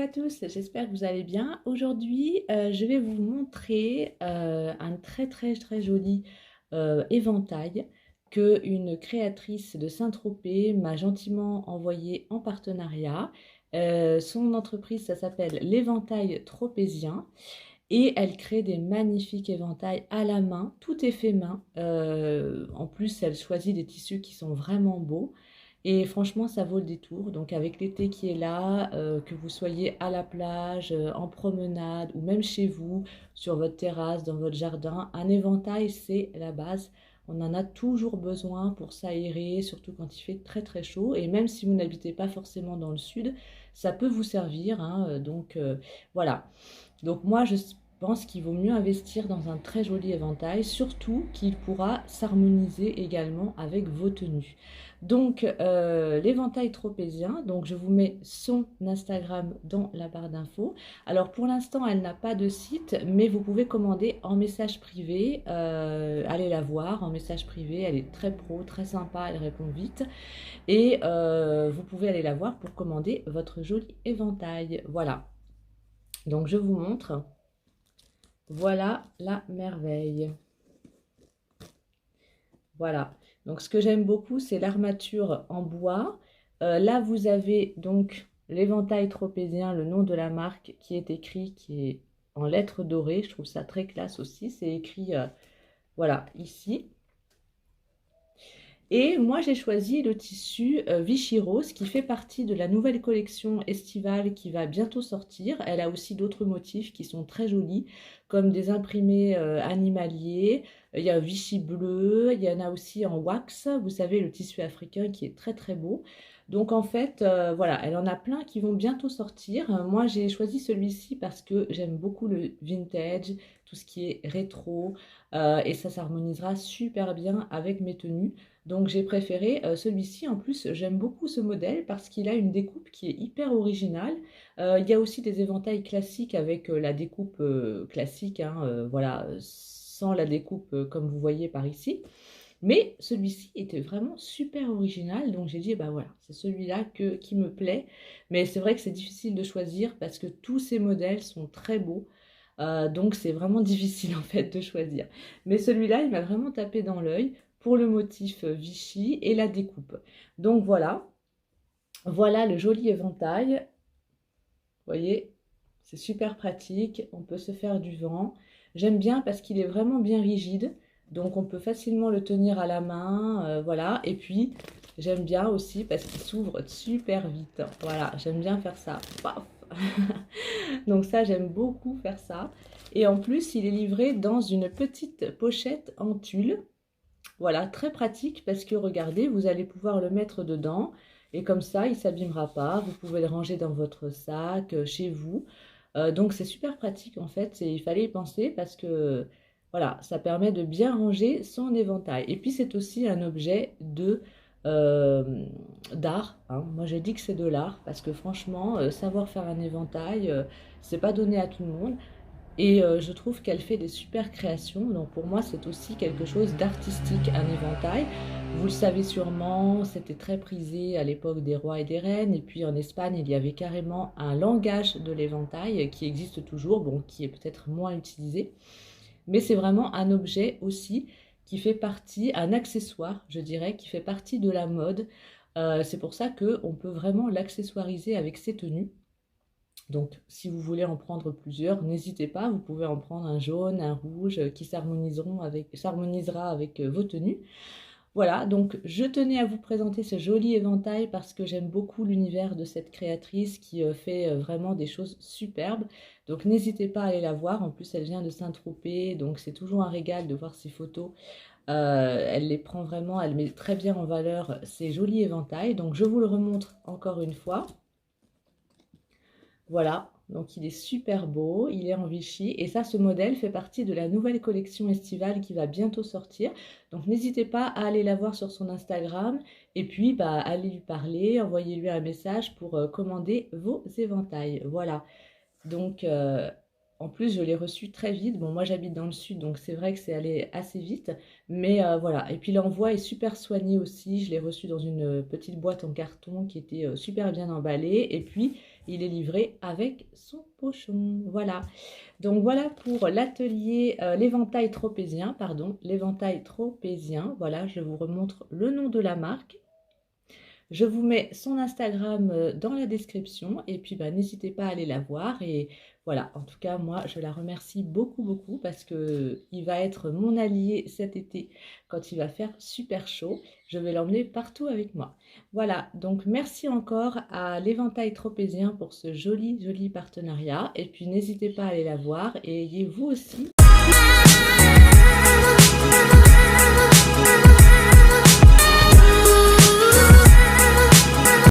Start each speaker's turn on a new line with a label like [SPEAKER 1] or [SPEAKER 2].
[SPEAKER 1] à tous, j'espère que vous allez bien. Aujourd'hui, je vais vous montrer un très joli éventail que une créatrice de Saint-Tropez m'a gentiment envoyé en partenariat. Son entreprise, ça s'appelle l'Éventail Tropézien et elle crée des magnifiques éventails à la main. Tout est fait main. En plus, elle choisit des tissus qui sont vraiment beaux. Et franchement, ça vaut le détour. Donc avec l'été qui est là, que vous soyez à la plage, en promenade ou même chez vous, sur votre terrasse, dans votre jardin, un éventail, c'est la base. On en a toujours besoin pour s'aérer, surtout quand il fait très chaud. Et même si vous n'habitez pas forcément dans le sud, ça peut vous servir, hein. Voilà. Donc moi, je pense qu'il vaut mieux investir dans un très joli éventail, surtout qu'il pourra s'harmoniser également avec vos tenues. Donc l'éventail tropézien, donc je vous mets son Instagram dans la barre d'infos. Alors pour l'instant, elle n'a pas de site, mais vous pouvez commander en message privé. Allez la voir en message privé, elle est très pro, très sympa, elle répond vite. Et vous pouvez aller la voir pour commander votre joli éventail. Voilà. Donc je vous montre, voilà la merveille. Voilà, donc ce que j'aime beaucoup, c'est l'armature en bois. Là, vous avez donc l'éventail tropézien, le nom de la marque qui est écrit, qui est en lettres dorées. Je trouve ça très classe aussi. C'est écrit, voilà, ici. Et moi, j'ai choisi le tissu Vichy Rose qui fait partie de la nouvelle collection estivale qui va bientôt sortir. Elle a aussi d'autres motifs qui sont très jolis, comme des imprimés animaliers. Il y a Vichy bleu, il y en a aussi en wax. Vous savez, le tissu africain qui est très beau. Donc en fait, voilà, elle en a plein qui vont bientôt sortir. Moi, j'ai choisi celui-ci parce que j'aime beaucoup le vintage, tout ce qui est rétro, et ça s'harmonisera super bien avec mes tenues. Donc j'ai préféré celui-ci. En plus, j'aime beaucoup ce modèle parce qu'il a une découpe qui est hyper originale. Il y a aussi des éventails classiques avec la découpe classique, hein, voilà, sans la découpe comme vous voyez par ici. Mais celui-ci était vraiment super original, donc j'ai dit, bah voilà, c'est celui-là qui me plaît. Mais c'est vrai que c'est difficile de choisir parce que tous ces modèles sont très beaux. Donc c'est vraiment difficile en fait de choisir. Mais celui-là, il m'a vraiment tapé dans l'œil pour le motif Vichy et la découpe. Donc voilà, voilà le joli éventail. Vous voyez, c'est super pratique, on peut se faire du vent. J'aime bien parce qu'il est vraiment bien rigide, donc on peut facilement le tenir à la main, voilà. Et puis, j'aime bien aussi parce qu'il s'ouvre super vite. Voilà, j'aime bien faire ça. Paf. Donc ça, j'aime beaucoup faire ça. Et en plus, il est livré dans une petite pochette en tulle. Voilà, très pratique parce que regardez, vous allez pouvoir le mettre dedans et comme ça, il ne s'abîmera pas. Vous pouvez le ranger dans votre sac, chez vous. Donc c'est super pratique en fait, il fallait y penser parce que voilà, ça permet de bien ranger son éventail. Et puis c'est aussi un objet euh, d'art, hein. Moi je dis que c'est de l'art parce que franchement, savoir faire un éventail, c'est pas donné à tout le monde. Et je trouve qu'elle fait des super créations. Donc pour moi, c'est aussi quelque chose d'artistique, un éventail. Vous le savez sûrement, c'était très prisé à l'époque des rois et des reines. Et puis en Espagne, il y avait carrément un langage de l'éventail qui existe toujours, bon, qui est peut-être moins utilisé. Mais c'est vraiment un objet aussi qui fait partie, un accessoire, je dirais, qui fait partie de la mode. C'est pour ça qu'on peut vraiment l'accessoiriser avec ses tenues. Donc, si vous voulez en prendre plusieurs, n'hésitez pas, vous pouvez en prendre un jaune, un rouge qui s'harmonisera avec vos tenues. Voilà, donc je tenais à vous présenter ce joli éventail parce que j'aime beaucoup l'univers de cette créatrice qui fait vraiment des choses superbes. Donc n'hésitez pas à aller la voir, en plus elle vient de Saint-Tropez, donc c'est toujours un régal de voir ses photos. Elle les prend vraiment, elle met très bien en valeur ces jolis éventails. Donc je vous le remontre encore une fois. Voilà, donc il est super beau, il est en Vichy et ça, ce modèle fait partie de la nouvelle collection estivale qui va bientôt sortir. Donc n'hésitez pas à aller la voir sur son Instagram et puis bah, allez lui parler, envoyez-lui un message pour commander vos éventails. Voilà, donc En plus, je l'ai reçu très vite. Bon, moi j'habite dans le sud, donc c'est vrai que c'est allé assez vite. Mais voilà. Et puis l'envoi est super soigné aussi. Je l'ai reçu dans une petite boîte en carton qui était super bien emballée. Et puis, il est livré avec son pochon. Voilà. Donc voilà pour l'atelier, l'éventail tropézien, pardon, l'éventail tropézien. Voilà, je vous remontre le nom de la marque. Je vous mets son Instagram dans la description et puis bah, n'hésitez pas à aller la voir. Et voilà, en tout cas, moi, je la remercie beaucoup, beaucoup parce que il va être mon allié cet été quand il va faire super chaud. Je vais l'emmener partout avec moi. Voilà, donc merci encore à l'Éventail Tropézien pour ce joli, joli partenariat. Et puis n'hésitez pas à aller la voir et ayez vous aussi